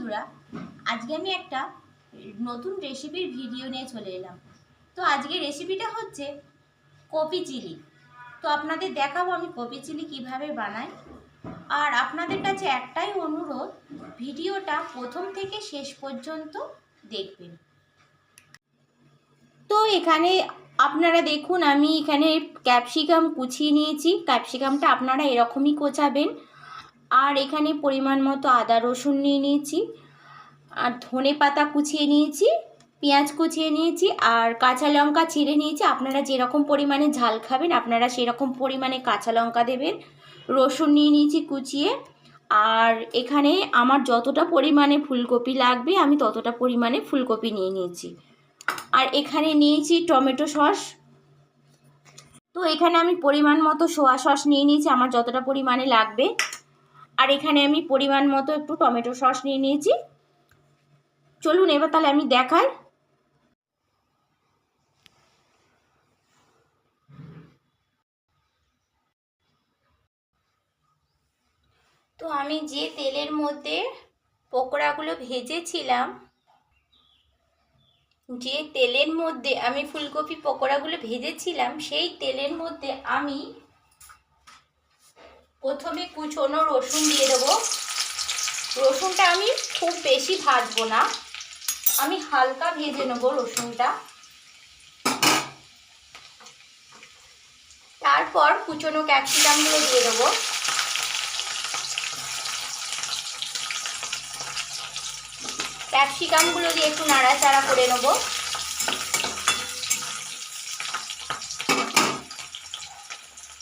বন্ধুরা, আজকে আমি একটা নতুন রেসিপির ভিডিও নিয়ে চলে এলাম। তো আজকে রেসিপিটা হচ্ছে কপি চিলি। তো আপনাদের দেখাবো আমি কপি চিলি কীভাবে বানাই। আর আপনাদের কাছে একটাই অনুরোধ, ভিডিওটা প্রথম থেকে শেষ পর্যন্ত দেখবেন। তো এখানে আপনারা দেখুন, আমি এখানে ক্যাপসিকাম কুচিয়ে নিয়েছি। ক্যাপসিকামটা আপনারা এরকমই কোচাবেন। আর এখানে পরিমাণ মতো আদা রসুন নিয়ে নিয়েছি, আর ধনে পাতা কুচিয়ে নিয়েছি, পেঁয়াজ কুচিয়ে নিয়েছি, আর কাঁচা লঙ্কা চিড়ে নিয়েছি। আপনারা যেরকম পরিমাণে ঝাল খাবেন আপনারা সেরকম পরিমাণে কাঁচা লঙ্কা দেবেন। রসুন নিয়ে নিয়েছি কুচিয়ে। আর এখানে আমার যতটা পরিমাণে ফুলকপি লাগবে আমি ততটা পরিমাণে ফুলকপি নিয়ে নিয়েছি। আর এখানে নিয়েছি টমেটো সস। তো এখানে আমি পরিমাণ মতো সোয়া সস নিয়ে নিয়েছি আমার যতটা পরিমাণে লাগবে। আর এখানে আমি পরিমাণ মতো একটু টমেটো সস নিয়ে নিয়েছি। চলুন এবার তাহলে আমি দেখাই। তো আমি যে তেলের মধ্যে পকোড়াগুলো ভেজেছিলাম, যে তেলের মধ্যে আমি ফুলকপি পকোড়াগুলো ভেজেছিলাম, সেই তেলের মধ্যে আমি প্রথমে কুচনো রসুন দিয়ে দেবো। রসুনটা আমি খুব বেশি ভাজবো না, আমি হালকা ভেজে নেবো রসুনটা। তারপর কুচনো ক্যাপসিকামগুলো দিয়ে দেবো। ক্যাপসিকামগুলো দিয়ে একটু নাড়াচাড়া করে নেব।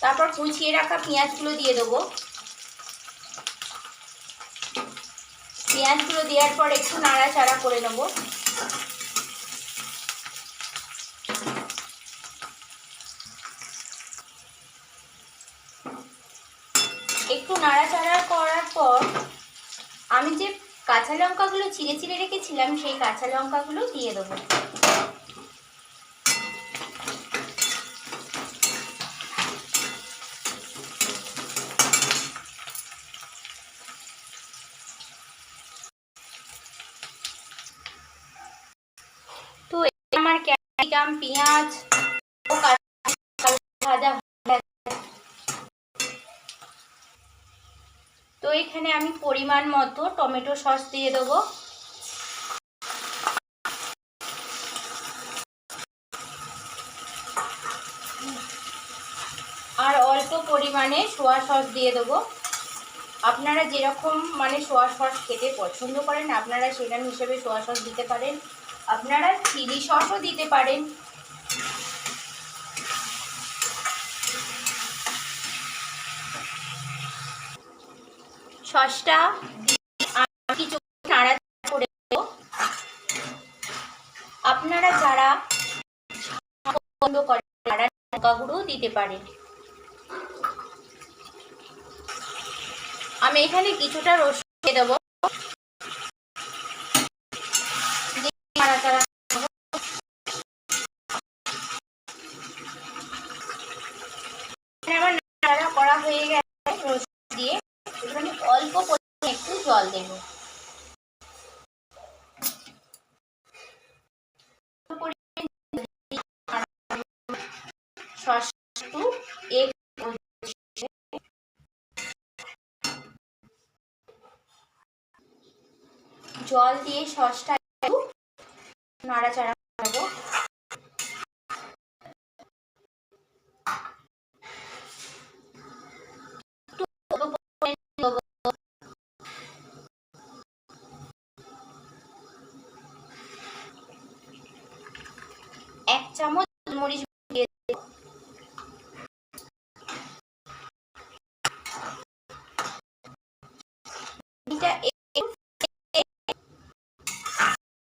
তারপর কুচিয়ে রাখা পেঁয়াজগুলো দিয়ে দেবো। পেঁয়াজগুলো দেওয়ার পর একটু নাড়াচাড়া করে নেব। একটু নাড়াচাড়া করার পর আমি যে কাঁচা লঙ্কাগুলো চিড়ে চিড়ে রেখেছিলাম সেই কাঁচা লঙ্কাগুলো দিয়ে দেবো। তো আমার ক্যাপসিকাম পেঁয়াজ ও ভাজা। তো এখানে আমি পরিমাণ মতো টমেটো সস দিয়ে দেবো। আর অল্প পরিমাণে সোয়া সস দিয়ে দেবো। আপনারা যেরকম সোয়া সস খেতে পছন্দ করেন আপনারা সেরকম হিসেবে সোয়া সস দিতে পারেন। আপনারা চিলি সসও দিতে পারেন। সসটা কিছু নাড়াচাড়া করে দেবো। আপনারা যারা পছন্দ করেন তারা লঙ্কা গুঁড়ো দিতে পারেন। আমি এখানে কিছুটা রসুন দিয়ে দেবো। নাড়াচাড়া আমার নাড়াচাড়া করা হয়ে গেছে রসুন দিয়ে। এখানে অল্প পরিমাণে একটু জল দেব। জল দিয়ে সসটা একটু নাড়াচাড়া করবো। এক চামচ মরিচ দিয়ে দেব।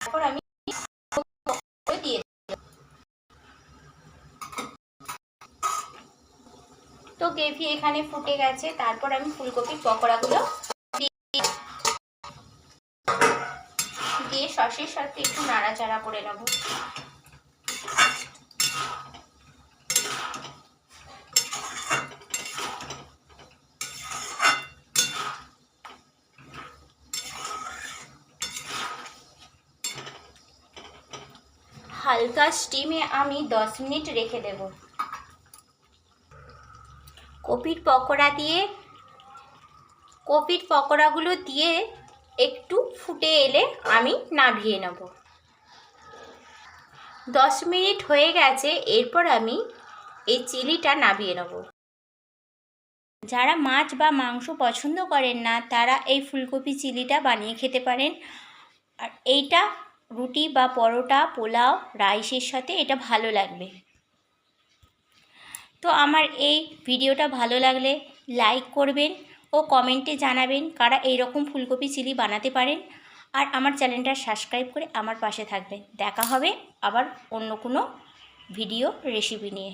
তারপর আমি দিয়ে দেব। তো গ্রেভি এখানে ফুটে গেছে। তারপর আমি ফুলকপির পকোড়াগুলো দিয়ে সসের সাথে একটু নাড়াচাড়া করে নেব। হালকা স্টিমে আমি 10 মিনিট রেখে দেব। কপির পকোড়াগুলো দিয়ে একটু ফুটে এলে আমি নামিয়ে নেব। 10 মিনিট হয়ে গেছে, এরপর আমি এই চিলিটা নামিয়ে নেব। যারা মাছ বা মাংস পছন্দ করেন না তারা এই ফুলকপি চিলিটা বানিয়ে খেতে পারেন। আর এইটা রুটি বা পরোটা, পোলাও, রাইসের সাথে এটা ভালো লাগবে। তো আমার এই ভিডিওটা ভালো লাগলে লাইক করবেন ও কমেন্টে জানাবেন কারা এইরকম ফুলকপি চিলি বানাতে পারেন। আর আমার চ্যানেলটা সাবস্ক্রাইব করে আমার পাশে থাকবেন। দেখা হবে আবার অন্য কোনো ভিডিও রেসিপি নিয়ে।